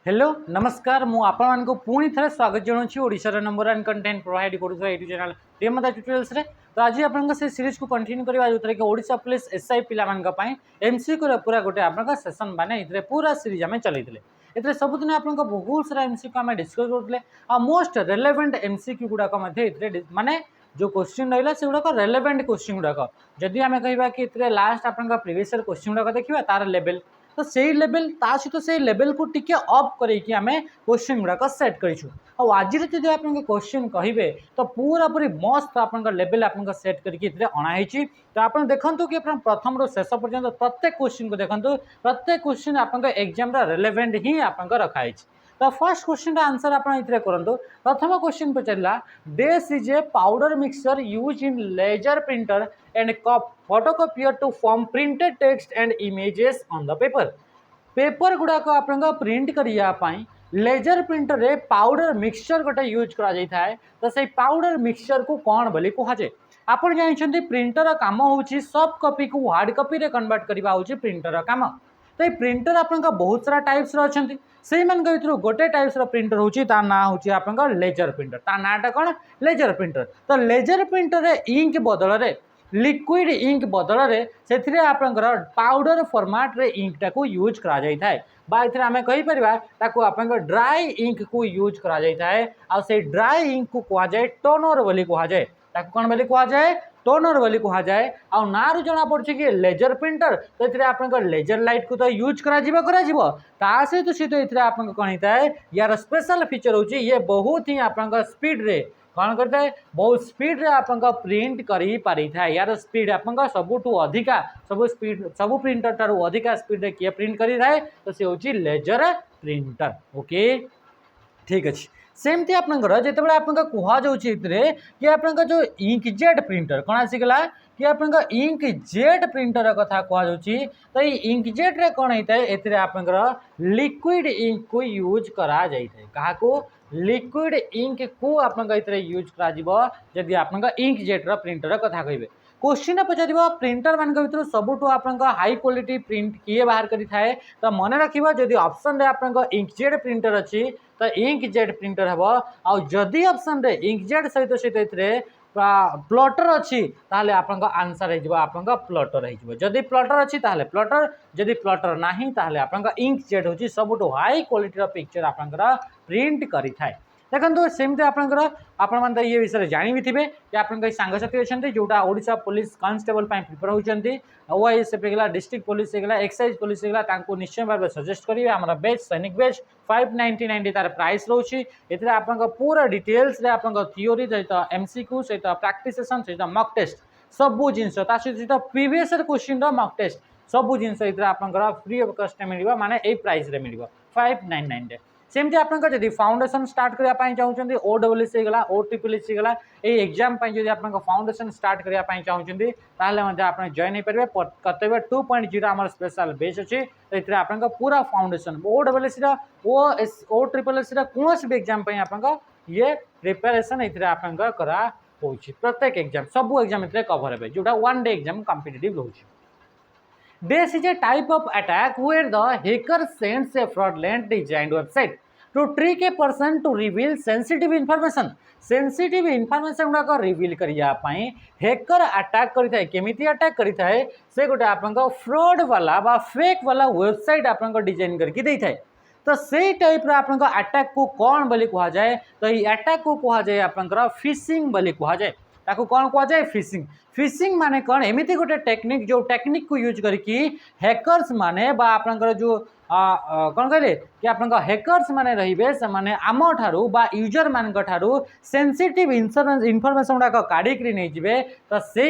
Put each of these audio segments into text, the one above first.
Hello नमस्कार मु आपण को पुणी थे स्वागत जनाऊँगी ओडिशार नंबर वन कंटेंट प्रोवाइड करूँ यूट्यूब चैनल प्रेमदा ट्यूटोरियल्स रे। तो आज आप से सीरीज को कंटिन्यू करवा जो कि ओडिशा पुलिस एसआई पिलामानपाई एमसीक्यू पूरा गोटे आप सेसन मैंने पूरा सीरीज आम चलते ये सबुदिन आप बहुत सारा एमसीक्यू आम डिस्कस करुले आ मोस्ट रेलेवेंट एमसीक्यू गुड़ाक माने जो क्वेश्चन रहा से गुड़ाक रेलेवेंट क्वेश्चन गुड़ाक जदि आम कह कि लास्ट आप प्रीवियस क्वेश्चन गुड़ाक देखा तार लेवल तो से लेवल ता सहित से लेवल को टिके अप करके आम क्वेश्चन गुड़ाक सेट करूँ आज जब आप क्वेश्चन कहे तो पूरा पूरी मस्त आप लेवल आप सेट करके अणाई। तो आप देखते कि प्रथम रू शेष पर्यंत प्रत्येक क्वेश्चन को देखते प्रत्येक क्वेश्चन आप एग्जाम रेलेवेंट ही आप रखाई। तो फर्स्ट क्वेश्चन आंसर आप करूँ। प्रथम क्वेश्चन पचारा this is a powder mixture use in laser printer and photocopier to form printed text and images on the paper. Paper गुड़ाक आप प्रिंट करने लेजर प्रिंटर रे पाउडर मिक्सचर गोटे यूज करा तो से पाउडर मिक्सचर को कौन बोली कहुए। आप जानते प्रिंटर काम हूँ सॉफ्ट कॉपी को हार्ड कॉपी रे कन्वर्ट करवा हूँ प्रिंटर काम। तो ये प्रिंटर आप बहुत सारा टाइप्स अच्छा से भर गोटे टाइप्स प्रिंटर हूँ तार ना हूँ आप लेजर प्रिंटर तार नाटा कौन लेजर प्रिंटर। तो लेजर प्रिंटर रे इंक बदल रे लिक्विड इंक बदल से आप पाउडर फॉर्मेट रे इंक टाको यूज करा आम कहीपर आप ड्राई इंक को यूज करा ड्राई इंक को कहुए टोनर बोली कहुए कौन बोली कहुए टोनर बोली कहुए। आ नारू जना पड़ी कि लेजर प्रिंटर तो ये आप लेजर लाइट को तो यूज करा सहित सहित आप कौन होता है यार स्पेशल फीचर हूँ ये बहुत ही आप स्पीड रे कौन करता है बहुत स्पीड रे आप प्रिंट करी पारी था यार स्पीड आप सबुठू अधिका सब स्पीड सब प्रिंटर ठारू अधिका स्पीड रे किए प्रिंट करी थाए तो सी हूँ लेजर प्रिंटर। ओके ठीक अच्छे सेमती आपंकर जो आप कहुचे कि आप जो इंकजेट प्रिंटर कौन आसीगला कि आप इंकजेट प्रिंटर कथा कहुच्छी। तो ये इंकजेट रे कौन होता है ये आपंकर लिक्विड इंक को यूज करा क्या लिक्विड इंक को आप यूज करा आप इंकजेट प्रिंटर कथा कहे। क्वेश्चन पचार प्रिंटर मान भर सबुठ आप हाई क्वालिटी प्रिंट किए बाहर करी थाए तो मन रखा जदि ऑप्शन रे आप इंकजेट प्रिंटर अच्छी तो इंकजेट प्रिंटर हम आदि ऑप्शन रे इंकजेट सहित सहित प्लटर अच्छी ताले आपन आंसर हो प्लटर जदि प्लटर अच्छी ताले प्लटर जदि प्लटर नहीं ताले आपन इंकजेट हूँ सबुठ हाई क्वालिटी पिक्चर आपन प्रिंट करी थाए। देखो सेमती आपण ये विषय जानी भी थे कि आप सांगसाथी अच्छा जोटा ओडिशा पुलिस कांस्टेबल प्रिपेयर होती ओआईएसएफ होगा डिस्ट्रिक्ट पुलिस होगा एक्साइज पुलिस होगा निश्चय भाव सजेस्ट करेंगे आम बेच सैनिक बेच 599 तार प्राइस रोचे ये आप पूरा डिटेल्स आप थियोरी सहित एमसीक्यू सहित प्रैक्टिस सेशन सहित मॉक टेस्ट सबू जिन सहित प्रीवियस क्वेश्चन मॉक टेस्ट सबू जिन आप फ्री ऑफ कॉस्ट मिल माने यही प्राइस रे मिल 599 सेमती आप फाउंडेशन स्टार्ट करने चाहते ओडब्ल्यूएस होगा ओट्रिपल्एस होगा ये एग्जाम जब आप फाउंडेशन स्टार्ट करने चाहते आप जॉइन हो पारे कर्तव्य 2.0 आम स्पेशल बेच अच्छे तो ये आप पूरा फाउंडेशन ओडब्ल्यूएस ओट्रिपल्एस कौन भी एग्जाम आप ये प्रिपेरेसन ये आप करा प्रत्येक एग्जाम सबू एग्जाम कवर हे जोटा वन डे एग्जाम कॉम्पिटिटिव रोचे। This is a type of attack where the hacker sends a fraudulent designed website to trick a person to reveal sensitive information. Sensitive information गुड़ाक रिविल करने hacker attack करें केमिति attack करें से गोटे आप fraud वाला बा फेक वाला वेबसाइट आप डिजाइन करके दे थाए। तो से टाइप आप अटैक को कौन बोली कहुए तो ये अटैक को कहुए आप फिशिंग बोली कहुए ताको कौन कहुए फिशिंग। फिशिंग माने कौन एमती गोटे टेक्निक जो टेक्निक को यूज करके हैकर्स माने बा आपनकर जो कौन कहले कि आप हैकर्स माने रहिबे से माने आम ठारू बा यूजर मान ठारू सेंसिटिव इनफॉरमेशन गुड़ाक काढ़ी नहीं जिवे तो से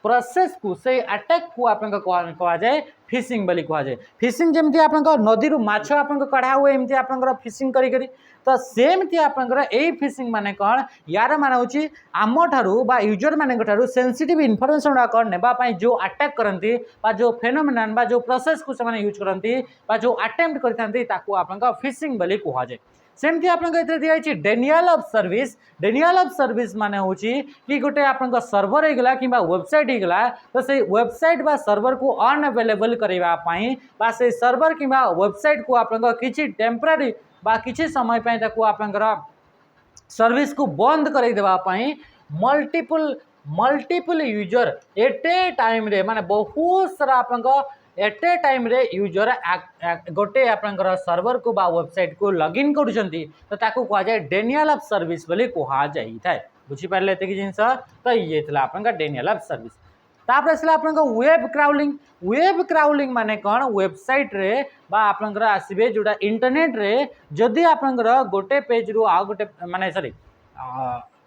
प्रोसेस को से अटैक को आप कहुए फिशिंग बोली कहुए। फिशिंग जमी आप नदी माछ आप कढ़ा हुए एमती आप फिशिंग करी तो सेमती आप फिशिंग माने कौन यार मान हूँ आम ठारू बा यूजर मान ठारू सेंसिटिव इनफॉरमेशन गुड़ाक नेबाई जो अटैक करती जो फेनोमेनन बा जो प्रोसेस को से यूज करती जो अटेम्प्ट करते आप फिशिंग बोली कहुए। सेमती आपको दिखाई Daniel of service. Daniel of service माने होची कि गोटे आपन सर्वर होगला कि वेबसाइट होगला तो से वेबसाइट बा सर्वर को अनअवेलेबल करबा पई बा से सर्वर कि वेबसाइट को आपन किछि टेम्पररी बा किछि समय पई ताको आपन सर्विस को बंद कर देवा पई मल्टीपल यूजर एट ए टाइम रे माने बहुत सारा आपन एट ए टाइम रे यूजर गोटे आपनकर सर्वर को बा वेबसाइट को लॉगिन करूछंती तो ताको कहा जाए डेनियल ऑफ सर्विस बोली कहा जाई थाए। बुझी पारले एते जिनस तो ये थला आपनका डेनियल ऑफ सर्विस। तापर असला आपनका वेब क्राउलिंग। वेब क्राउलिंग माने कोन वेबसाइट रे बा आपनकर आसीबे जोटा इंटरनेट रे जदी आपनकर गोटे पेज रु आ गोटे माने सॉरी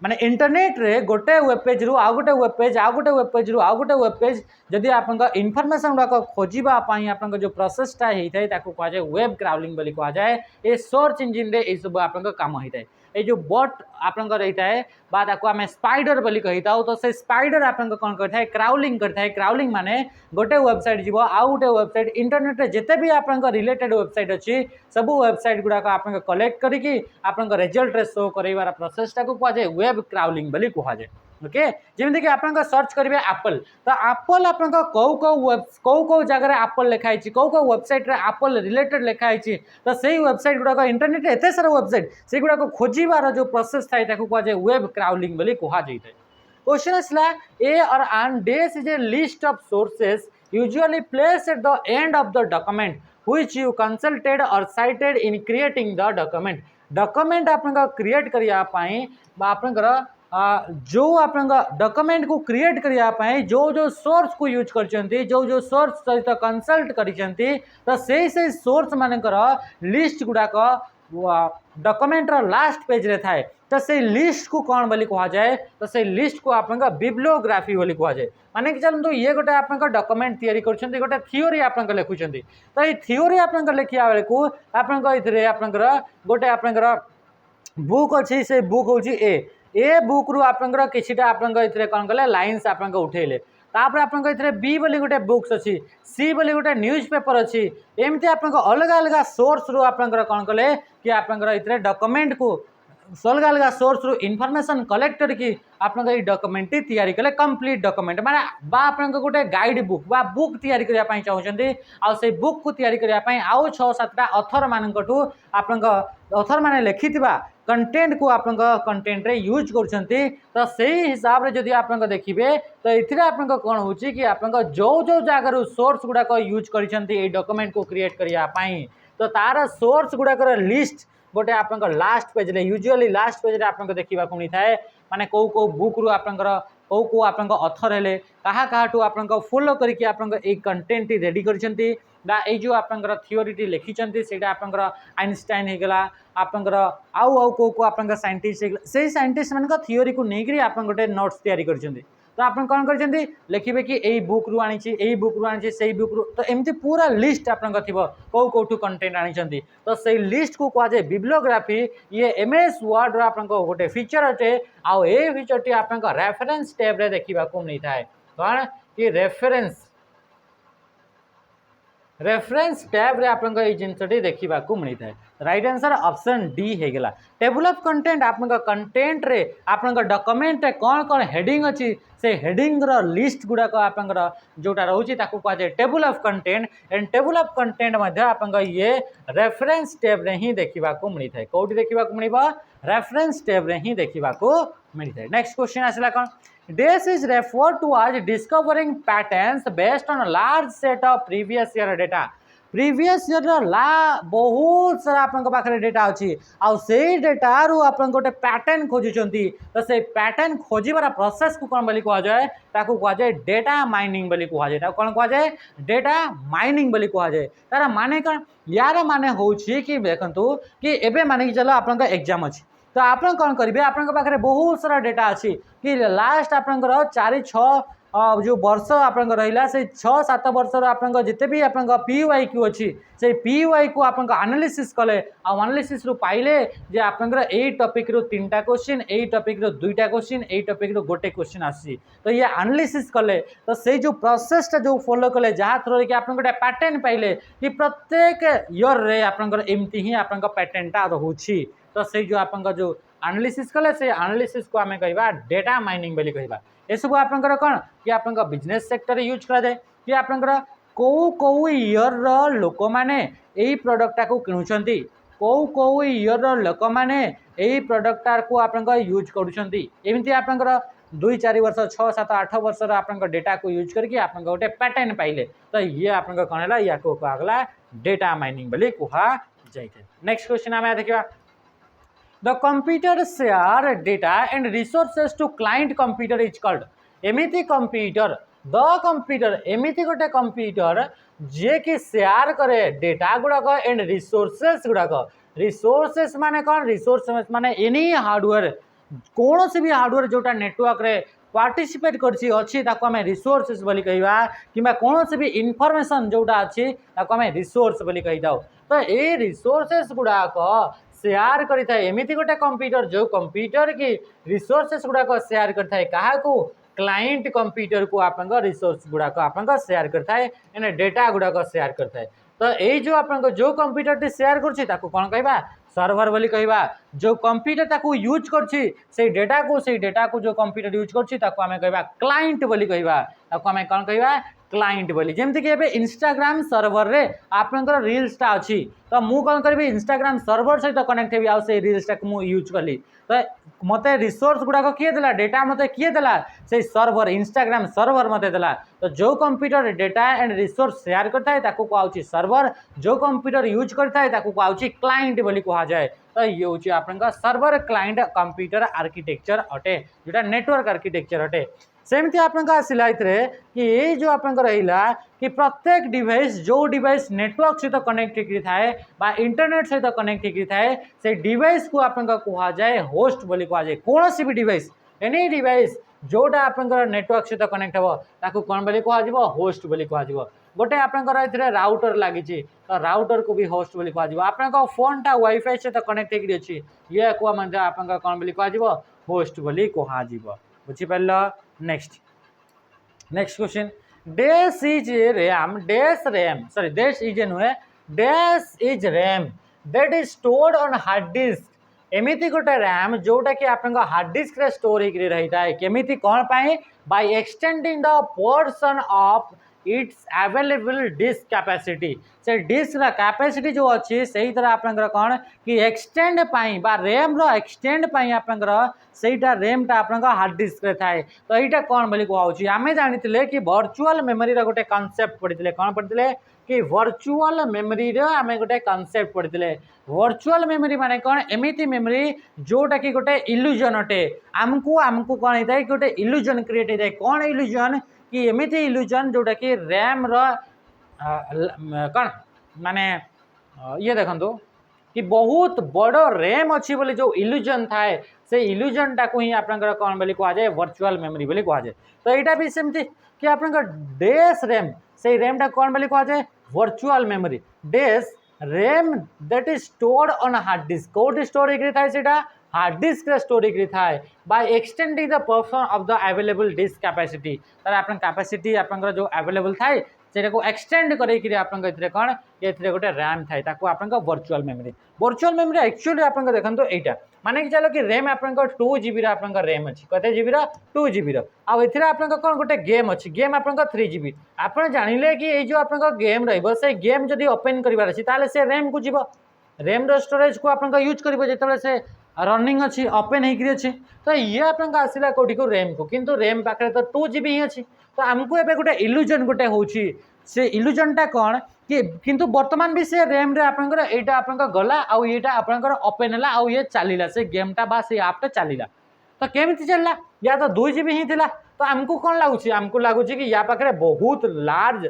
माने इंटरनेट रे गोटे वेब पेज रु आ गोटे वेब पेज आ गोटे वेब पेज रु आ गोटे वेब पेज जदि आपन इनफॉरमेशन गुड़ाक खोजा आपन जो प्रोसेसटा होता है ताको कहा जाए वेब क्राउलिंग बोली कहा जाए। ये सर्च इंजिन रे ये सब आपन काम होता है। ये जो बट आपन रहता है बा ताको आम स्पाइडर बोली कही था तो से स्पाइडर आपन कौन करता है क्राउलिंग करता है। क्राउलिंग माने गोटे वेबसाइट जीव आउ गोटे वेबसाइट इंटरनेट रे जिते भी आपन रिलेटेड वेबसाइट अच्छी सब वेबसाइट गुड़ाक आपन कलेक्ट करके आपन रिजल्ट रे शो करार प्रोसेसटा को कहा जाए वेब क्राउलिंग बोली कहा जाए। ओके जमी कि आप सर्च करेंगे एप्पल तो एप्पल आप कौ जगह एप्पल लिखाई कौ वेबसाइट रे एप्पल रिलेटेड लिखाई तो सही वेबसाइट गुड़ाक इंटरनेट एत सारा वेबसाइट से गुड़ाक खोजार जो प्रोसेस थाए कहा जाए वेब क्राउलिंग बोली कहा जाए। क्वेश्चन आसला ए और and dash is a list of sources usually place at the end of the document which you consulted और cited in creating the document. Document आपन क्रिएट करिया पई बा आपन जो आप डॉक्यूमेंट को क्रिएट करने जो सोर्स को यूज कर जो सोर्स सहित कंसल्ट करिसेंती तो से सोर्स मानकर लिस्ट गुड़ाक डॉक्यूमेंट लास्ट पेज रे थाए तो से लिस्ट को कौन बोली कहा जाए तो से लिस्ट को आप बिब्लियोग्राफी बोली कहा जाए। माने कि चलते ये गोटे आप डॉक्यूमेंट तैयारी कर गोटे थ्योरी आप लिखुंट तो ये थ्योरी आप लिखा बेले को आप गोटे आप बुक अच्छी से बुक हूँ ए बुक रु आपंकर किछिटा आपंकर कौन कले लाइन्स आपंकर उठेले तापर आपंकर बी बोली गोटे बुक्स अच्छी सी बोली गोटे न्यूज पेपर अच्छी एमती आपंकर अलग अलग सोर्स रु आपंकर कौन कले कि आपंकर डॉक्यूमेंट को अलग अलग सोर्स रु इनफॉरमेशन कलेक्ट करके आपन डॉक्यूमेंट तैयारी कले कंप्लीट डॉक्यूमेंट माने बा आपन गोटे गाइड बुक बा बुक तैयारी करिया पई चाहउछंती आ से बुक को तैयारी करिया पई आउ 6-7टा ऑथर मानकठू आपन ऑथर माने लिखिथिबा कंटेंट को आपन कंटेंट रे यूज करछंती तो सही हिसाब रे जदी आपन देखिबे तो इथिरे आपन कोन होची कि आपन जो जो जागर सोर्स गुडा को यूज करिसंती ए डॉक्यूमेंट को क्रिएट करिया पई तो तार सोर्स गुडा कर लिस्ट गोटे आप लास्ट पेज रे यूजुअली लास्ट पेज रे आपन देखा मिलता है माने कौ कौ बुक रु आपनकर कौ कौ आपन ऑथर हेले कहा काहाठू आपन फॉलो करके आपन ए कंटेंट रेडी करछंती बा ए जो आपन थ्योरी लिखिछंती सेटा आपन आइंस्टाइन हेगला आपन आउ आउ कौ कौ आपन साइंटिस्ट हेगला से साइंटिस्ट मान थ्योरी को लेकर आपन गोटे नोट्स तैयारी करछंती तो आप कौन कर लिखे कि यही बुक रु आनी बुक रु आनी से बुक रु तो एमती पूरा लिस्ट आपन कौ कौटू कंटेंट आनी तो से लिस्ट को कहा जाए बिब्लियोग्राफी। ये एमएस वर्ड आप गोटे फीचर अटे आउ ए फीचर टी आप रेफरेंस टैब रे देखा नहीं था कौन कि रेफरेंस टैब रे आपन जिनसटी देखा मिलता है। राइट आंसर ऑप्शन डी हेगला। टेबल ऑफ कंटेंट आपन कंटेंट रे आपन डॉक्यूमेंट रे कौन कौन हेडिंग अच्छी से हेडिंग रो लिस्ट गुड़ाक आपन जोटा रोची ताकू कहा जाए table of content and table of content मध्य आपन ये रेफरेंस टैब रे ही देखा मिलता है। कौटी देखा मिलबा रेफरेंस टैब रे ही देखा मिलता है। नेक्स्ट क्वेश्चन आसला कौन This is referred to as discovering patterns based on a large set of previous year data. Previous year ला बहुत सारा आपन पाखे डेटा अच्छी आउ से डेटा रु आपन गोटे पैटर्न खोजुचंती तो से पैटर्न खोजिबार प्रोसेस को कौन बोली कहा जाए ताकू कहा जाए डेटा माइनिंग बोली कहा जाए कौन कहा जाए डेटा माइनिंग बोली कहा जाए तार माने कौन यार माने होची कि देखंतु कि एबे माने कि चलो आपन एग्जाम अच्छी तो आप कौन करेंगे आपन पाखे बहुत सारा डेटा अच्छी कि लास्ट आपन 4-6 जो वर्ष आप रहा से 6-7 वर्षर आप जिते भी आप PYQ अच्छी से PY को आप एनालिसिस कले एनालिसिस रु पाइले जे आप टॉपिक रो 3टा क्वेश्चन ए टॉपिक रो 2टा क्वेश्चन ए टॉपिक रो गोटे क्वेश्चन आसी तो ये एनालिसिस कले तो से जो प्रोसेसटा जो फॉलो कले जहाँ थ्रू कि आप पैटर्न पाइले कि प्रत्येक ईयर रे आप एमती ही आप पैटर्नटा रोची तो से जो आप जो एनालिसिस कले से एनालिसिस को आम कह डेटा माइनिंग बोली कहवा ये सब आपंकर कौन कि आप बिजनेस सेक्टर यूज कराए कि आपंकर कौ ईयर लोक मैंने यही प्रोडक्टा को किणुंट कौ ईयर लोक मैंने यही प्रोडक्टा को आप यूज करमती आपंकर 2-4 वर्ष 6-7-8 वर्ष आप डेटा को यूज करके आप गोटे पैटर्न पाइले तो ये आप कौन है या कहला डेटा माइनिंग बोली कह जाए। नेक्स्ट क्वेश्चन आम देखा The computer share data and resources to client computer is called एमिति कंप्यूटर द कंप्यूटर एमिति गोटे कंप्यूटर जे कि शेयर करे डेटा गुड़ाक एंड रिसोर्सेस गुड़ाक रिसोर्सेस माने कौन रिसोर्सेस माने एनी हार्डवेयर कौन से भी हार्डवेयर जोटा नेटवर्क रे पार्टिसिपेट करछि अछि ताको हमें रिसोर्सेस बोली कहवा किबा कौन से भी इनफॉरमेशन जोटा अछि ताको हमें रिसोर्स बोली कहि दाओ तो ए रिसोर्सेस गुड़ाक शेयर करता है एमिति गोटे कंप्यूटर जो कंप्यूटर की रिसोर्सेस गुड़ाक शेयर करता है क्या को क्लाइंट कंप्यूटर को आप रिसोर्स गुड़ाक आप शेयर करता है यानी डेटा गुड़ाक शेयर करता है तो ये जो आप जो कंप्यूटर टी शेयर कौन कहवा सर्वर बोली कहवा जो कंप्यूटर ताकू यूज कर डेटा को जो कंप्यूटर यूज करें कहवा क्लाइंट बोली कहवा आम कौन कहवा क्लाइंट बोली जमती कि एबे इंस्टाग्राम सर्वर रे आपनकर रील्सटा अच्छी तो मु कौन करी इंस्टाग्राम सर्वर सहित कनेक्ट हेबी आउ से रील्सटा को यूज कली तो मते रिसोर्स गुड़ाक किए देला डेटा मते किए देला से सर्वर इंस्टाग्राम सर्वर मते देला तो जो computer data and resource share करता है ताकू कहउची सर्वर जो कंप्यूटर यूज करता है ताकू कहउची क्लाइंट बोली कहा जाए तो ये हूँ आपनका सर्वर क्लाइंट कंप्यूटर आर्किटेक्चर अटे जोटा नेटवर्क आर्किटेक्चर अटे सेमती आपनका आसिला कि ये जो आपनका रहिला कि प्रत्येक डिवाइस जो डिवाइस नेटवर्क सहित कनेक्ट थाए बा इंटरनेट सहित कनेक्ट थाए से डिवाइस को आपनका कहा जाए होस्ट बोली कहा जाए कौन सी भी डिवाइस एनी डिवाइस जोटा आपनका नेटवर्क सहित कनेक्ट हो ताकू कौन बोली कहा जाए होस्ट बोली कहा जाए गोटे आपनकर एथिरे राउटर लगी तो राउटर को भी होस्ट बोली कहा जाए आपनका फोनटा वाईफाई सहित कनेक्ट अच्छी ये को आपनका कौन बोली कहा जाए होस्ट बोली कहा जाए बुझीपार। Next question dash is RAM dash is नुहे dash is RAM that is stored on hard disk एमिति गोटे रैम जोटा कि आप हार्ड डिस्क रे स्टोर होकर रही है केमिति कौन पाए by extending the portion of its available disk capacity से डिस्क कैपेसिटी जो अच्छी से ही तरह आपनकर कौन कि एक्सटेंड पाई बा रैम रो एक्सटेंड पाई आपनकर सेटा रैमटा आपनकर हार्ड डिस्क रे थाए तो एटा कौन बोली कहउची आमे जानितिले कि वर्चुअल मेमोरी रो गोटे कांसेप्ट पढ़ितिले कौन पढ़ितिले कि वर्चुअल मेमोरी रो आमे गोटे कांसेप्ट पढ़ितिले वर्चुअल मेमोरी माने कौन एमिति मेमोरी जोटा कि गोटे इल्यूजन अटे आमको कौन होता है गोटे इल्यूजन क्रिएट होता है कौन इल्यूजन कि एमिति इल्यूजन जोटा कि रैम रो कौन माने ये देखो कि बहुत बड़ रैम अच्छी बोले जो इल्यूजन थाए से इल्यूजन टाक ही आप कौन बोली कह जाए वर्चुअल मेमोरी बोली कह जाए तो यहाँ भी सेमती कि आप डैश रैम से रैमटा कौन बोली कह जाए virtual memory dash RAM that is stored on hard disk कोड स्टोर होता है हार्ड डिस्क स्टोर थाए by extending the portion of the available disk capacity तार आप कैपेसिटी आप जो अवेलेबल थाए से एक्सटेंड कर कौन ये गोटे रैम थाए आप वर्चुअल मेमोरी एक्चुअली आप देखो यहाँ माने कि चलो कि रैम आप 2 GB आप रैम अच्छी कते जीबी 2 GB आउ आप कौन गोटे गेम अच्छी गेम आप 3 GB आप जानिले कि ये जो आप गेम रे गेम जदि ओपन करार अच्छी से रैम को जीव रैम रो स्टोरेज को आप यूज कर से रनिंग अच्छी ओपन होकर अच्छी तो ये आप आसला कौटी को रैम को किंतु रैम पाखे तो 2 GB ही अच्छी तो आमको एबे गोटे इल्यूजन गोटे होची से इल्यूजनटा कौन कि किंतु वर्तमान भी से रैम रे आपनकर एटा आपनकर गला आउ एटा आपनकर ओपन हला आउ ये चलिला से गेमटा बा से आपटा चलिला तो केमिति चलला या तो 2 GB ही थिला तो आमको कौन लागुची आमको लागुची कि या पाखरे बहुत लार्ज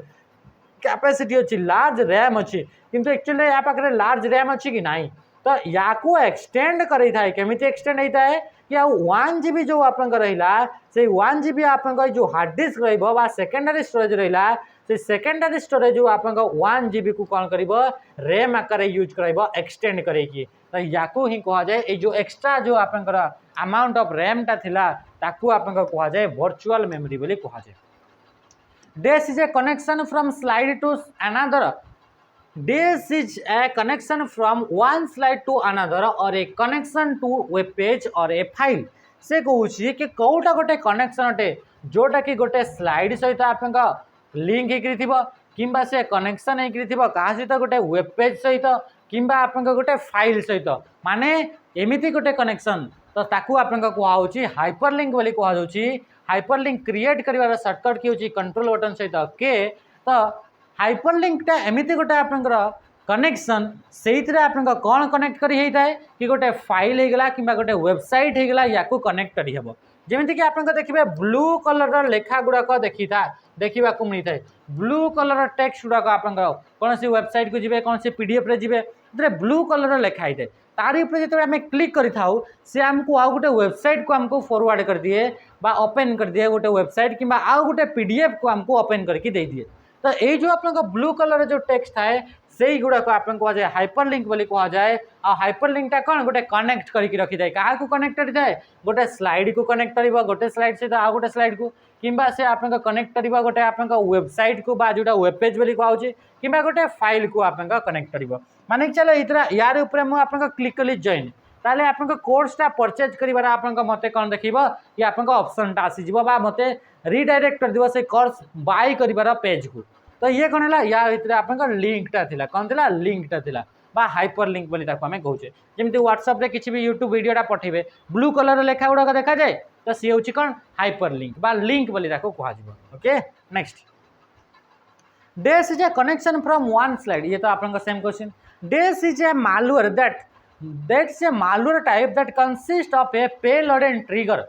कैपेसिटी अच्छी लार्ज रैम अच्छी किंतु एक्चुअली या पाखरे लार्ज रैम अच्छी कि नहीं तो या को एक्सटेंड करी थाए केमिति एक्सटेंड होता है कि आउ 1 GB जो आपंकर रहिला से 1 GB आपंकर जो हार्ड डिस्क रहइबो बा सेकेंडरी स्टोरेज रहिला से सेकेंडरी स्टोरेज जो आपंकर 1 GB को कौन करिबो रैम आकार यूज करइबो एक्सटेंड करैकी तो याकू ही कहा जाए ए जो एक्स्ट्रा जो आपंकर अमाउंट ऑफ रैम ता थिला ताकू आपंकर कहा जाए वर्चुअल मेमोरी बोली कहा जाए। This is a connection from slide to another. This is a connection from one slide to another or a connection to web page or a file. से कहूँ कि कौटा गोटे कनेक्शन अटे जोटा कि गोटे स्लाइड सहित आप लिंक होकर से कनेक्शन होकर क्या सहित गोटे वेब पेज सहित कि आप गोटे फाइल सहित माने एमती गोटे कनेक्शन तो ताकू आप कहुच्छी हाइपरलिंक बोली कहुच्छी। हाइपरलिंक क्रिएट कर सर्टकट की हूँ कंट्रोल बटन सहित के तो हाइपरलिंकटा एमती गोटे आपंकर कनेक्शन से आप कौन कनेक्ट करी होता है कि गोटे फाइल होगला कि गोटे वेबसाइट होगला या कनेक्ट करी हेबो जमीक आप देखिए ब्लू कलर लेखा गुड़ाक देखा मिलता है ब्लू कलर टेक्स्ट गुड़ाक आप कौन सी वेबसाइट को जी कौन सी पीडीएफ रे जी ब्लू कलर लेखा होता है तारी ऊपर जो आम क्लिक करी सी आमको आउ गोटे वेबसाइट को आमको फॉरवर्ड कर दिए बा ओपन कर दिए गोटे वेबसाइट कि आउ गोटे पीडीएफ को आमको ओपन करके दे दिए तो ये जो आप ब्लू कलर जो टेक्स्ट थाए से गुड़ाक आप कहुए हाइपरलिंक बोली कहुए आ हाइपरलिंकटा कौन गोटे कनेक्ट करके रखी थाए क्या कनेक्टेड थाए गोटे स्लाइड को कनेक्ट कर गोटे स्लाइड सहित आउ गोटे स्लाइड को किंबा से आप कनेक्ट कर गोटे आप वेबसाइट को जोटा वेब पेज बोली कहूँ कि गोटे फाइल को आप कनेक्ट कर माने चलो इतना यार ऊपर मुझे क्लिक कली जॉइन ताले आप कोर्सटा परचेज कर आप मत कौन देख कि आप ऑप्शनटा आसीज मत रिडायरेक्ट कर दिव से कोर्स बाय कर पेज को तो ये कौन है या भितर आप लिंकटा थिला कौन थिला लिंकटा थिला बा हाइपर लिंक बोली ताको आमे कहूचे जमी व्हाट्सएप रे किसी भी यूट्यूब वीडियोटा पठेबे ब्लू कलर लेखा गुड़ाक देखा जाए तो सी हूँ कौन हाइपर लिंक बा लिंक बोली ताको कहुजिबो। Okay next this is a connection from one slide ये तो आप same question this is a malware that's a malware type that consists of a payload and trigger.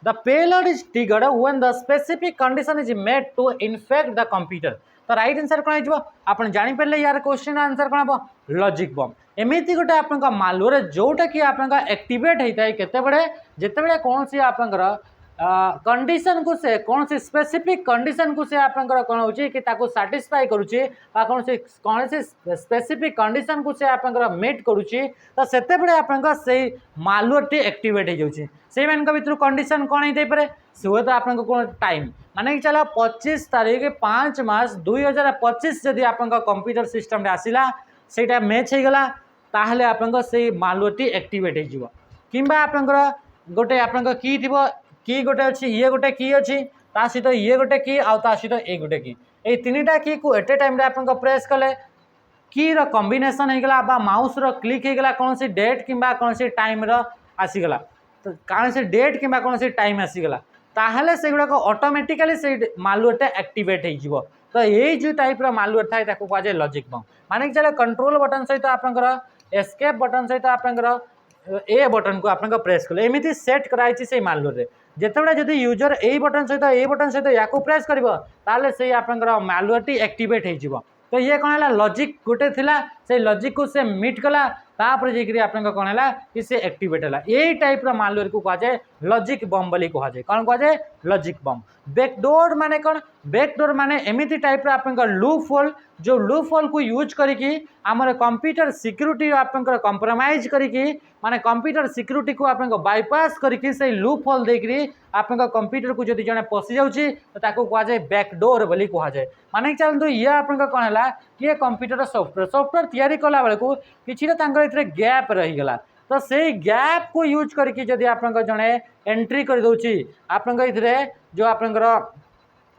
The payload is triggered when the specific condition is met to infect the computer. तो right answer कौन हो आप जापर यार question answer कौन हम logic बम एमती गोटे आप मालवेयर जोटा कि आप एक्टिवेट होता है केते जिते कौन सी आप कंडीशन को से कौन सी स्पेसिफिक कंडीशन को से आप कौन हो साटिस्फाई करुच्ची कौन सी स्पेसिफिक कंडीशन को से आप मीट करुच्ची तो से आप मालवेयर टी एक्टिवेट हो जाऊँगी से भर कंडीशन कौन होता है सी हे तो आप कौन टाइम माने चलो 25 तारीख 5 मास 2025 जदि आप कंप्यूटर सिस्टम आसला से मैच होगला ताहले आप मालवेयर टी एक्टिवेट हो आप गोटे आप की थी की गोटे अच्छी ये गोटे की अच्छी ता सहित ये गोटे की आ सहित ये गोटे की ये तीनटा की को एट ए टाइम आप प्रेस कले की कॉम्बिनेशन होगला बा माउस रो क्लिक होगला कौन सी डेट कि कौन सी टाइम आसीगला तो कौन सी डेट कि कौन सी टाइम आसीगला ताहले से गुड़ाक ऑटोमेटिकली से मालवेयरटा एक्टिवेट हो तो ये जो टाइप मालवेयर थाए ताको कहुए लॉजिक बम माने चलो कंट्रोल बटन सहित आप एस्केप बटन सहित आप ए बटन को आप प्रेस कले एमती सेट कराई से मालवेयर जितेबाला जदि यूजर ए बटन सहित या प्रेस कर से आप मालवेयर टी एक्टिवेट हो तो ये कौन है लॉजिक गोटे थिला से लॉजिक को से मीट कला तापर जाकि आप कौन है कि से एक्टिवेट है यही टाइप मालवेयर को कहुए लॉजिक बम बोली कहुए कौन कहुए लॉजिक बम। बैकडोर माने कौन बैकडोर माने एमती टाइप आप लूप होल जो लूप होल को यूज करके आमर कंप्यूटर सिक्यूरिटी आप कंप्रोमाइज करके माने कंप्यूटर सिक्यूरिटी को आप बाईपास करके से लूप होल देकरी आप कंप्यूटर को जब जड़े पशि जाऊँगी तो ताको कहुए बैकडोर बोली कहुए माने चलते ये आप कौन है कि कंप्यूटर सॉफ्टवेयर तैयारी कला बेलू कि गैप रहीगला तो से गैप को यूज करके जदि आप जड़े एंट्री कर दूची आप जो आप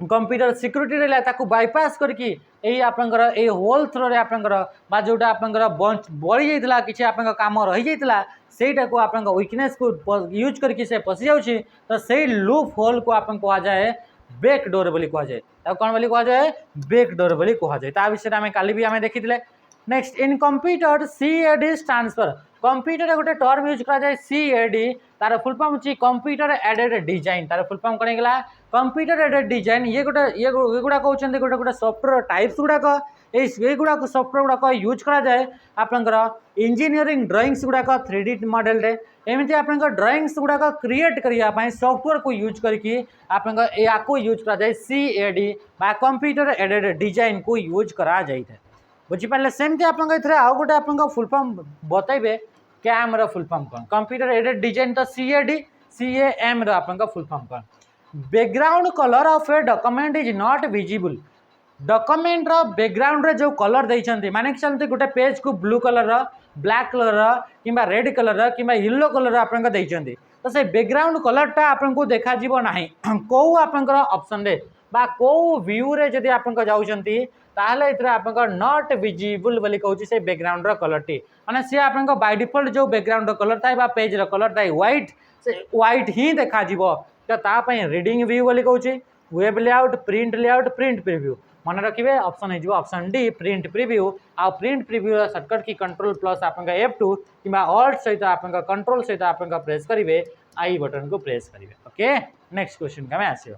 कंप्यूटर सिक्यूरिटी रहा ताकू बाईपास करके यही आप होल थ्रो आप जोटा आप बढ़ी जाता कि आप कम रही जाता सेटा को आप वीकनेस को यूज करके से पशि जाऊँगी तो से लूप होल को आप कहुए बैकडोर बोली कहुए कौन बोली कहुए बैकडोर बोली कहुए ता विषय में काली भी आम देखी next in computer CAD stands for computer गोटे टर्म यूज करा जाए CAD तार फुल फॉर्म होची कंप्यूटर एडेड डिजाइन तार फुल फॉर्म कौन गला कंप्यूटर एडेड डिजाइन ये गोटे ये गुड़ा कहते गोटे गोटे सॉफ्टवेयर टाइप्स गुड़ाक ये गुड़ाक सफ्टवेयर गुड़ाक यूज करा जाए आपंकर इंजीनियरिंग ड्राइंग्स गुड़ाक 3D मॉडल रे एमती आप ड्राइंग्स गुड़ाक क्रिएट करने सॉफ्टवेयर को यूज करके आप यूज करा जाए CAD बा कंप्यूटर एडेड डिजाइन को यूज करा जाए बुझीपारे सेमती आप आउ गोटे आप फुल फॉर्म बतइबे CAM रो फुल फॉर्म कौन कंप्यूटर एडेड डिजाइन तो CAM रो आप फुल फॉर्म कौन background colour of a document is not visible document रो बैकग्राउंड रे जो कलर देइछन्ती माने कि गोटे पेज को ब्लू कलर रो ब्लैक कलर रो किंबा रेड कलर रो किंबा येलो कलर आपन देइछन्ती तो से बैकग्राउंड कलर टा आपन को देखा जीवो नाही को आपनकर ऑप्शन रे बा को व्यू रे जदी आपन जाउछन्ती ताहले इतरे आपन नॉट विजिबल बोली कहूची से बैकग्राउंड रो कलर टी माने से आपन बाय डिफॉल्ट जो बैकग्राउंड रो कलर थाए बा पेज रो कलर थाए व्हाइट से व्हाइट ही देखा जीवो तो ता पई रीडिंग व्यू बोली कहूची वेब लेआउट प्रिंट प्रीव्यू मन रखिए ऑप्शन हो ऑप्शन डी प्रिंट प्रीव्यू आ प्रिंट प्रीव्यू शॉर्टकट की कंट्रोल प्लस आप F2 कि ऑल्ट सहित आप कंट्रोल सहित आप प्रेस करेंगे आई बटन को प्रेस करेंगे ओके नेक्स्ट क्वेश्चन का आसो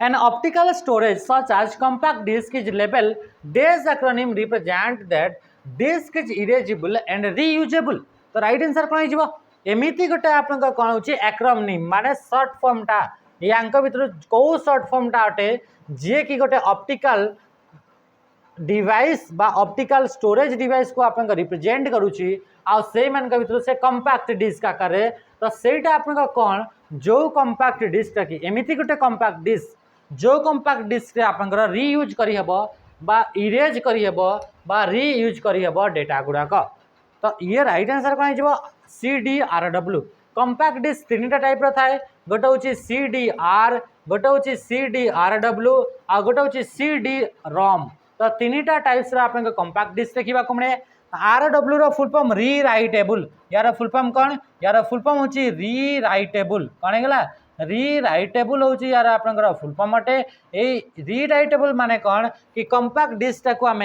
an optical storage such as compact disk is label this acronym represent that disk is erasable and reusable तो राइट आंसर कौन हो एमती गोटे आप कौन हो एक्रोनिम माने सर्ट फॉर्म टा या भर कौ सर्ट फॉर्म टा अटे जी कि गोटे ऑप्टिकल डिवाइस बा ऑप्टिकल स्टोरेज डिवाइस को आप रिप्रेजेंट करुच्ची भर से कंपैक्ट डिस्क आकार तो सेटा आप कौन जो कंपैक्ट डिस्क कि एमती गोटे कंपैक्ट डिस्क जो कंपैक्ट डिस्क रे आप रीयूज करहब बा इरेज करहब बा रीयूज करहब डेटा गुड़ाक तो ये राइट आंसर कौन हो CDRW कंपैक्ट डिस्क तीन टाइप थाए गोटे हूँ CDR गोटे हूँ CDRW आ गोटे हूँ CD-ROM तो तीन टाइप्स आप कंपैक्ट डिस्क देखा मिले RW रो फुल फॉर्म रीराइटेबल यार फुल फॉर्म कौन यार फुल फॉर्म हूँ रीराइटेबल कौन है रीराइटेबल हूँ यार आप फुल फॉर्म अटे ये रीराइटेबल माने कौन कि कंपैक्ट डिस्क टाक आम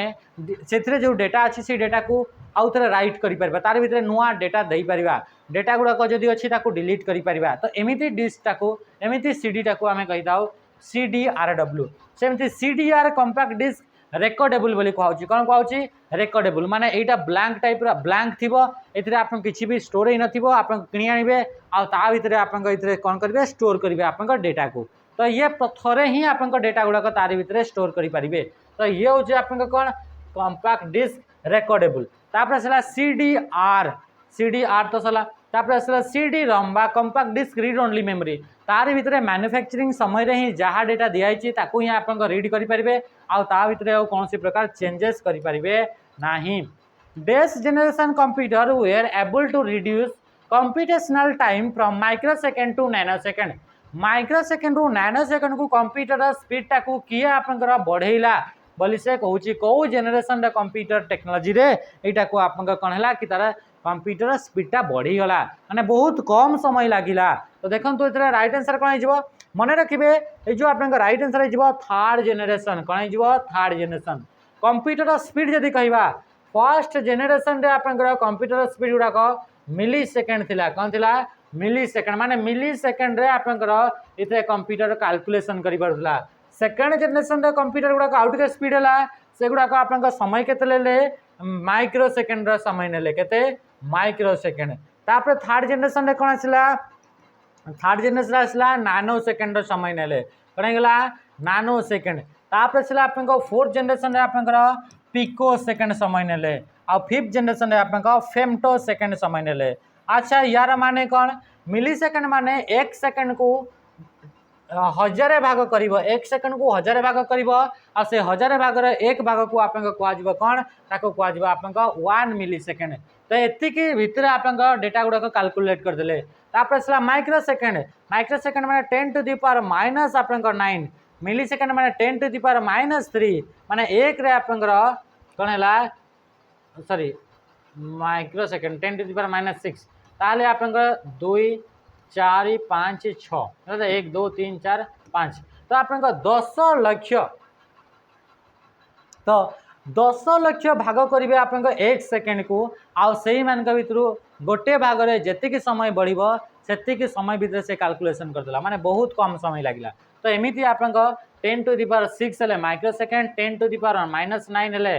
से जो डेटा अच्छी से डेटा को आउ थे रईट कर तार भीतर नुआ डेटा दे पार डेटा गुड़ाक जदि अच्छी डिलीट कर तो एमती डिस्क टाक एमती CD टाक आम कही था CDRW सेमती CDR कंपैक्ट डिस्क रेकर्डेबल बोली कहूँ कौन कहूँ रेकर्डेबल माने यहाँ ब्लैंक टाइप ब्लैंक थी ये आप किसी भी स्टोर ही नथिबो आप किणी आनिबे आ भितर आप कौन करेंगे स्टोर करेंगे आप डेटा को तो ये थोड़े ही आप डेटा गुड़ाक तार भीतर स्टोर करेंगे तो ये हूँ आप कौन कंपैक्ट डिस्क रेकर्डेबल तापर आसला CDR तो सला तापर आसला CD-ROM बा compact disc read only memory तार भीतर मैन्युफैक्चरिंग समय ही जहाँ डेटा दिखाई ताकू ही आप रीड करेंगे आ भितर कौन प्रकार चेंजेस करेंगे नहीं dash generation computer were able to reduce computational time from microsecond to nanosecond microsecond to nanosecond को कंप्यूटर स्पीड टाकू किए आप बढ़ेला बोली से कहूँ कौ जेनेरेशन कंप्यूटर टेक्नोलोजी रे यहाँ को आप कौन है कि तार कंप्यूटर स्पीडटा बढ़ीगला माने बहुत कम समय लगिला तो देखो ये राइट आंसर कौन हो मन रखिए ये जो आप राइट आंसर हो थर्ड जेनेरेशन कौन हो थर्ड जेनेरेशन कंप्यूटर स्पीड जदि कहवा फर्स्ट जेनेरेशन रे आप कंप्यूटर स्पीड गुड़ाक मिली सेकेंड थिला कौन थिला मिली सेकेंड माने मिली सेकेंड रे आप इतने कंप्यूटर कैलकुलेशन कर पारुला सेकेंड जेनेरेशन रे कंप्यूटर गुड़ाक आउट के स्पीड है से गुड़ाक आप समय केते माइक्रो सेकेंड समय ने केते माइक्रो सेकेंड तापर थर्ड जेनेरेशन रे कौन आसला थर्ड जेनेरेशन आसला नानो सेकेंड समय ने कौन होगा नानो सेकेंड तापर आसला आप फोर्थ जेनेरेशन रे आप पिको सेकेंड समय ने आ फिफ्थ जेनेरेशन रे आप फेमटो सेकेंड समय ने अच्छा यार माने कौन मिली सेकेंड माने एक सेकेंड को हजारे भाग कर एक सेकेंड को हजारे भाग कर से हजारे भाग एक भाग को आप कह कौन ताको कह आप 1 मिली सेकेंड तो ये भितर आप डेटा गुड़ाक कैलकुलेट करदे तापर आसला माइक्रो सेकेंड माने 10 टू द पावर माइनस आप 9 मिली सेकेंड माने 10 टू द पावर -3 माने एक रे आप कौन है sorry microsecond 10 to the power -6 ताले आप 2 4 5 6 1 2 3 4 5 तो आप 10 लाख तो 10 लाख भाग करेंगे आप एक सेकेंड को आउ से मान भर गोटे भाग जी समय बढ़ से समय भितर से कैलकुलेशन करदेला माने बहुत कम समय लगे तो एमती आप 10 to the power 6 हेले माइक्रोसेकेंड 10 to the power -9 हेले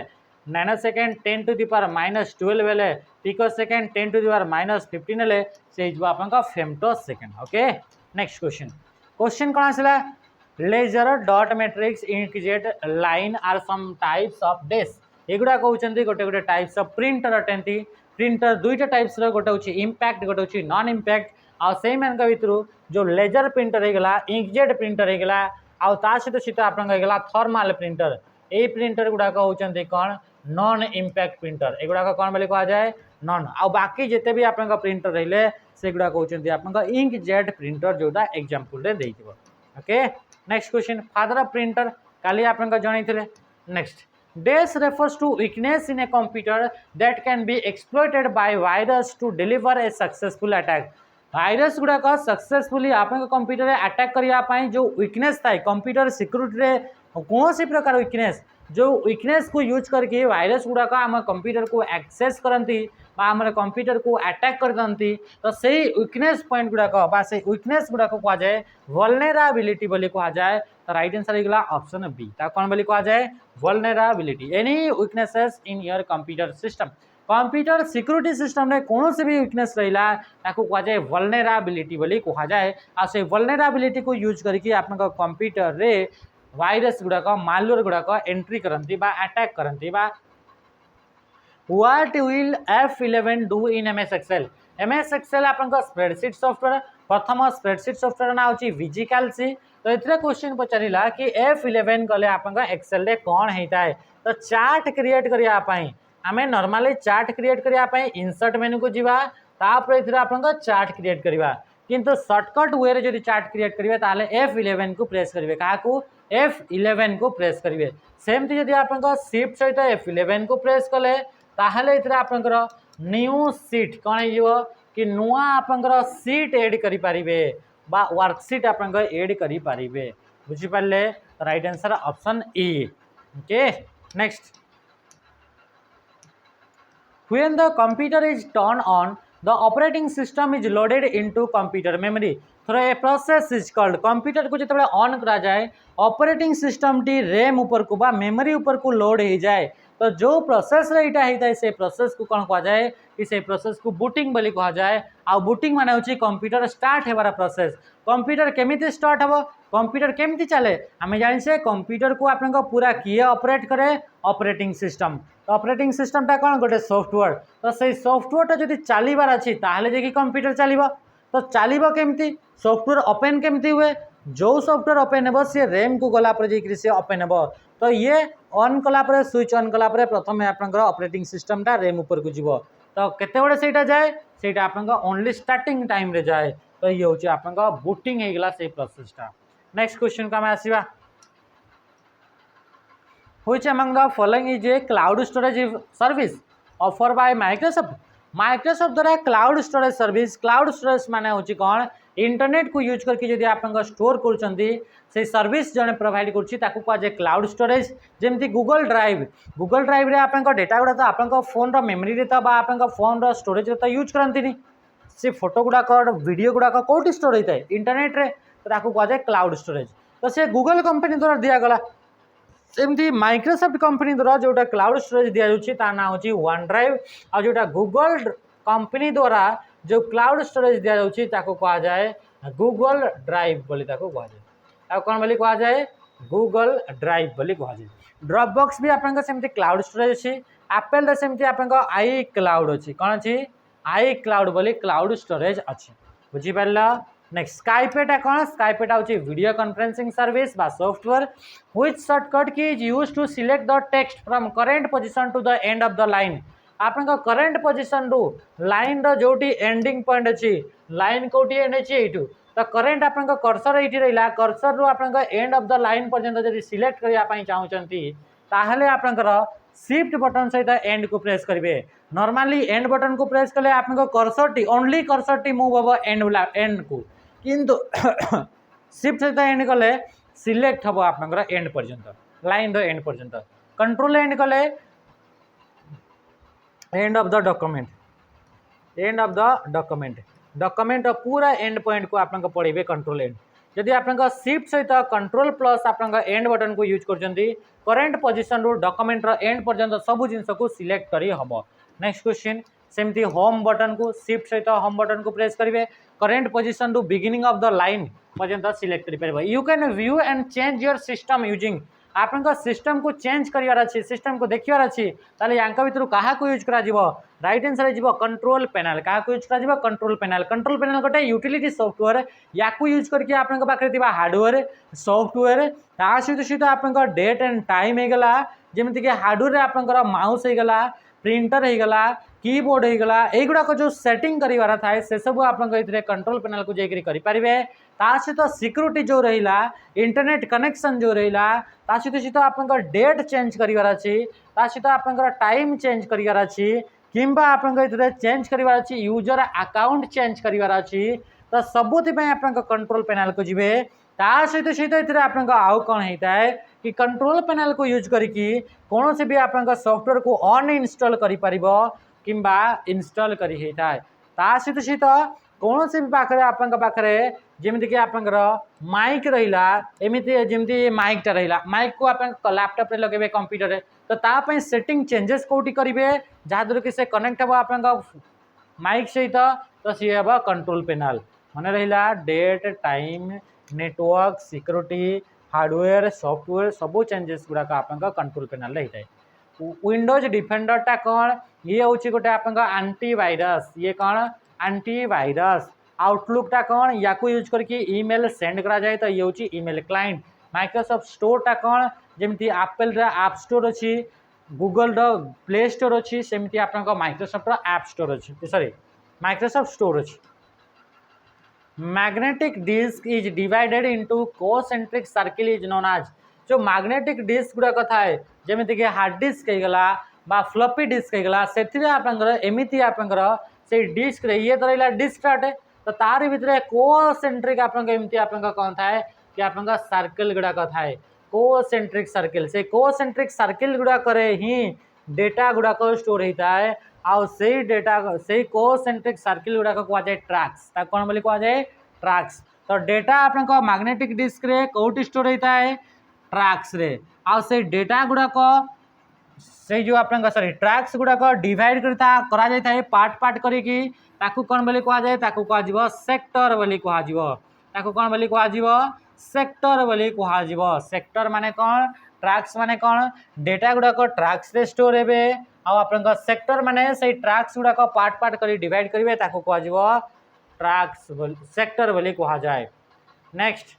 नैनोसेकेंड 10 to the power -12 हेले पिकोसेकेंड 10 to the power -15 हेले से जो आपनका फेम्टोसेकेंड। ओके नेक्स्ट क्वेश्चन कौन आसला laser dot matrix inkjet line are some types of dash एगुड़ा कहते गोटे गोटे टाइप्स ऑफ प्रिंटर अटंती प्रिंटर दुईटा टाइप्स गोटे हूँ इंपैक्ट गोटे हूँ नॉन इंपैक्ट आई मान भितर जो लेजर प्रिंटर होगा इंकजेट प्रिंटर होगा आ सहित सहित आपला थर्माल प्रिंटर ये प्रिंटर गुड़ाक होती कौन नॉन इंपैक्ट प्रिंटर एगुड़ाक कौन बोली कह जाए नॉन आ बाकी जिते भी आप प्रिंटर रही से गुड़ाक होती आप इंकजेट प्रिंटर जोटा एग्जांपल रे okay next question father of printer काली आप जन next Dash refers to weakness in a computer that can be exploited by virus to deliver a successful attack. Virus गुड़ाक सक्सेसफुली आप कंप्यूटर अटैक करने जो weakness थाए computer security रे कौन सी प्रकार वीकनेस जो वीकनेस को यूज करके वायरस गुड़ाक आम कंप्यूटर को एक्सेस करती आम कंप्यूटर को अटैक करती तो सही वीकनेस पॉइंट गुड़ाक से वीकनेस गुड़ाक कहुए वल्नरेबिलिटी बोली कहुए तो राइट आंसर होगा ऑप्शन बी कौन बोली कहुए vulnerability any weaknesses in your computer system computer security system रे कौन से भी वीकनेस रहा कहुए वल्नरेबिलिटी बोली कहुए आ से वल्नरेबिलिटी को यूज करके आप कंप्यूटर रे वायरस गुड़ाक मालवेयर गुड़ाक एंट्री करती अटैक करती what will F11 do in MS Excel MS Excel आप स्प्रेडशीट सॉफ्टवेयर प्रथम स्प्रेडशीट सॉफ्टवेयर ना होची विजिकैल्सी तो ये क्वेश्चन पचारा कि F11 कले आप एक्सेल रे कौन होता है तो चार्ट क्रिएट करने आम नॉर्मली चार्ट क्रिएट करने इंसर्ट मेनू को जीवा तापर आप चार्ट क्रिएट करवा किंतु शॉर्टकट वे जो चार्ट क्रिएट करेंगे ताले F11 को प्रेस करेंगे क्या F11 को प्रेस करेंगे सेमती जब आप शिफ्ट सहित F11 को प्रेस कले ताहले आपंकर न्यू सीट कौन हो कि नुआ आपंकर सीट एड करें वर्कसीट आप एड करें बुझीपारे right answer option A okay next when the computer is turn on the operating system is loaded into computer memory through a process is called computer को जो ऑन करा जाए operating system T RAM ऊपर को बा memory ऊपर को load हो जाए तो जो प्रोसेस यहाँ होता है से प्रोसेस को कौन कहुए कि से प्रोसेस को बुटिंग बोली कहुए आ बुटिंग माने होची कंप्यूटर स्टार्ट होबार प्रोसेस कंप्यूटर केमिति स्टार्ट हो कंप्यूटर केमिति चले आम जाने कंप्यूटर को आप पूरा किए ऑपरेट करे ऑपरेटिंग सिस्टम तो ऑपरेटिंग सिस्टमटा कौन गोटे सॉफ्टवेयर तो से सॉफ्टवेयरटा जब चलबार अच्छी ताहले जे कि कंप्यूटर चलो तो चलो केमती सॉफ्टवेयर ओपन केमती हुए जो सॉफ्टवेयर ओपन हो सी रैम को गलापर सी ओपन हो तो ये ऑन कलापर स्विच ऑन कलापर प्रथम आपंकर ऑपरेटिंग सिस्टमटा रैम ऊपर को जीव तो केते से जाए से ओनली स्टार्टिंग टाइम रे जाए तो ये हूँ आप बुटिंग होगा से प्रोसेसटा नेक्स्ट क्वेश्चन को आम आसवा which among the following is a cloud storage service offered by Microsoft द्वारा cloud storage service cloud storage माने होची कौन इंटरनेट को यूज करके जदि आप स्टोर कर सर्विस जड़े प्रोवाइड कर क्लाउड स्टोरेज जमती गूगल ड्राइव रे आप डेटा गुड़ा तो आप फोन रो मेमोरी रे तो आप फोन रो स्टोरेज रे तो यूज करती से फोटो गुड़ाक वीडियो गुड़ाक कौटी स्टोर होता है इंटरनेट रे तो कहुए क्लाउड स्टोरेज तो से गूगल कंपनी द्वारा दिगला सेमती माइक्रोसॉफ्ट कंपनी द्वारा जोटा क्लाउड स्टोरेज दि जाऊँगी ना हूँ वन ड्राइव आ जोटा गूगल कंपनी द्वारा जो क्लाउड स्टोरेज दि जाऊँगी कहुए गूगल ड्राइव बोली कहुए कौन बोली कहुए गूगल ड्राइव बोली कहुए ड्रॉपबॉक्स भी आप क्लाउड स्टोरेज अच्छी एप्पल सेमती आप आई क्लाउड अच्छी कौन अच्छी आई क्लाउड बोली क्लाउड स्टोरेज अच्छी बुझीपार नेक्स्ट स्काइपेटा कौन स्काइपेटा हूँ वीडियो कॉन्फ्रेंसिंग सर्विस बा software which shortcut key is used to select the text from current position to the end of the line आप करेंट पोजीशन टू लाइन रो जोटी एंडिंग पॉइंट अच्छी लाइन कोटी एंड अच्छी तो करेंट आप cursor ये रहा कर्सर रू आप एंड ऑफ द लाइन पर्यंत जब सिलेक्ट करने चाहते ताहले आपंकर शिफ्ट बटन सहित एंड को प्रेस करेंगे नॉर्मली एंड बटन को प्रेस कले आप कर्सर ओनली कर्सर मूव हम एंड को किंतु शिफ्ट सहित एंड कले सिलेक्ट हम आप एंड पर्यंत लाइन रो एंड पर्यंत कंट्रोल एंड कले and of the document document पूरा एंड पॉइंट को आप पढ़े कंट्रोल एंड जदि आप शिफ्ट सहित कंट्रोल प्लस आप एंड बटन को यूज कर करेंट पोजिशन रु डॉक्यूमेंट एंड पर्यंत सब जिन को सिलेक्ट करी हम। नेक्स्ट क्वेश्चन सेमती होम बटन को शिफ्ट सहित होम बटन को प्रेस करेंगे करेंट पोजिशन रु बिगिनिंग ऑफ द लाइन पर्यंत सिलेक्ट करेंगे। You can view and change your system using आपन सिस्टम को चेंज करार अच्छी सिस्टम को देखियार अच्छी या भर क्या यूज कर राइट आंसर हो कंट्रोल पैनल क्या यूज कर कंट्रोल पैनल गोटे यूटिलिटी सॉफ्टवेयर या यूज करके आपन पाखे हार्डवेयर सॉफ्टवेयर ता सहित सहित आप डेट एंड टाइम होगला जमीक हार्डवेयर आपंकर माउस होगला प्रिंटर होगला कीबोर्ड होगला युड़ाक जो सेटिंग करार थाए से सब आप कंट्रोल पैनल को जाकर करेंगे। ता सहित सिक्योरिटी जो रहा इंटरनेट कनेक्शन जो रहा ता सहित सहित आप डेट चेंज करार अच्छी ता सहित आप टाइम चेंज करार अच्छी किंबा आप चेंज करार अच्छी यूजर अकाउंट चेंज करार अच्छी तो सबुपाई आप कंट्रोल पैनल को जी ता सहित सहित आप आउ कौन होता है कि कंट्रोल पैनल को यूज करके कौन से भी आप सॉफ्टवेयर को अनइंस्टॉल करि किंबा इंस्टॉल करी होता है। ता सहित सहित कौन से भी पाखे पाखे जमीक आप माइक रहा एमती जमी माइकटा रहा माइक को आप लैपटॉप रे लगे कंप्यूटर तो तापाई सेटिंग चेंजेस कौटी करेंगे जहाँद्वारा कि से कनेक्ट हे आप माइक सहित तो सी हे कंट्रोल पैनल मन रहा date time network security hardware software सब चेंजेस गुड़ाक आप कंट्रोल पैनल होता है। विंडोज डिफेंडरटा कौन ये हूँ गोटे आप एंटीवायरस ये कौन एंटीवायरस आउटलुकटा कौन या यूज करके ईमेल सेंड करा जाए तो ये हूँ ईमेल क्लाइंट माइक्रोसॉफ्ट स्टोरटा कौन जमी एप्पल ऐप स्टोर अच्छी गूगल प्ले स्टोर अच्छी सेमती आप माइक्रोसॉफ्ट ऐप स्टोर अच्छी सॉरी माइक्रोसॉफ्ट स्टोर अच्छी। Magnetic disk is divided into concentric circle is known as जो मैग्नेटिक डिस्क गुड़ाक थाए जमीक हार्ड डिस्क होगला फ्लॉपी डिस्क होगला से एमती आपंकर से डिस्क ये तो रहा डिस्क अटे तो तार भितर कोसेंट्रिक आपमती आप कौन थाए कि आप सर्किल गुड़ाक थाए कोसेंट्रिक सर्किल से कोसेंट्रिक सर्किल गुड़ाक ही डेटा गुड़ाक स्टोर होता है आउ से डेटा से कोसेंट्रिक सर्किल गुड़ाक कहुए ट्रैक्स कौन बोली कहुए ट्रैक्स तो डेटा आप मैग्नेटिक डिस्क रे कौटी स्टोर होता है ट्रैक्स रे आउ से डेटा गुड़ाक से जो आप सॉरी ट्रैक्स गुड़ाक डिवाइड करा जाता है पार्ट पार्ट करिकी ताकू कौन बोली कहुए कह सेक्टर बोली कह कौन बोली कह सेक्टर बोली कह सेक्टर माने कौन ट्रैक्स माने कौन डेटा गुड़ाक ट्रैक्स रे स्टोर हे आप सेक्टर माने से ट्रैक्स गुड़ाक पार्ट पार्ट कर डिवाइड करेंगे ताकू कह ट्रैक्स सेक्टर बोली कह जाए। Next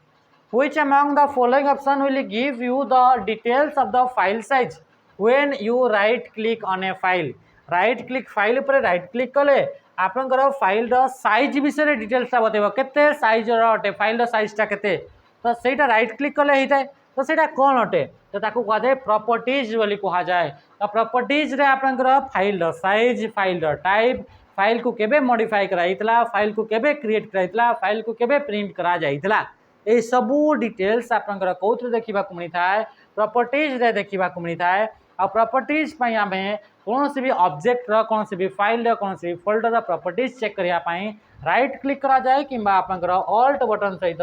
which among the following option will give you the details of the file size when you right click on a file right click file पर right click कले आपनकर फाइल साइज विषय details बतेब केते size अटे file साइजटा केते तो सेटा right click कले होता है तो सेटा कौन अटे तो ताकू कह जाए प्रॉपर्टीज बोली कह जाए तो प्रॉपर्टीज रे आपनकर file size file type file को केबे मॉडिफाई कराइतला फाइल को केबे क्रिएट कराइतला फाइल को केबे प्रिंट करा जाइतला ये सबू डिटेल्स आपनकर कौन देखा मिलता है प्रॉपर्टीज रे देखा मिलता है और प्रॉपर्टीज आम कौन से भी ऑब्जेक्ट कौन से भी फाइल कौन से भी फोल्डर प्रॉपर्टीज चेक करने राइट क्लिक करा जाए कि आपनकर ऑल्ट बटन सहित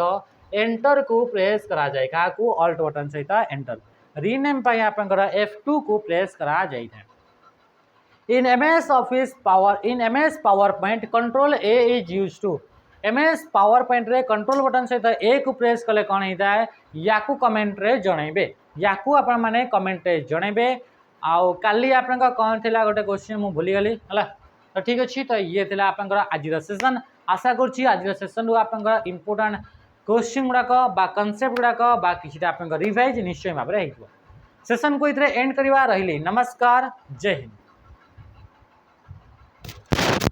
एंटर को प्रेस करा जाए क्या ऑल्ट बटन सहित एंटर रीनेम आपनकर F2 को प्रेस करा जाए। In MS office power in MS PowerPoint control A is use to MS PowerPoint रे कंट्रोल बटन सहित ए को प्रेस कले कौन होता है या कमेंट रे जनइबे या आपण माने कमेंट रे जनइबे आउ काली आपन कौन थिला गोटे क्वेश्चन मु भूली गली हला तो ठीक अच्छी तो ये थिला आपन आज सेशन आशा करछि आज सेशन रु आपन इंपोर्टेंट क्वेश्चन गुड़ाक बा कॉन्सेप्ट गुड़ाक बा किछिटा आपन रिवाइज निश्चय भाव रे हेतु सेशन को इतरे एंड करवा रहिली। नमस्कार जय हिंद।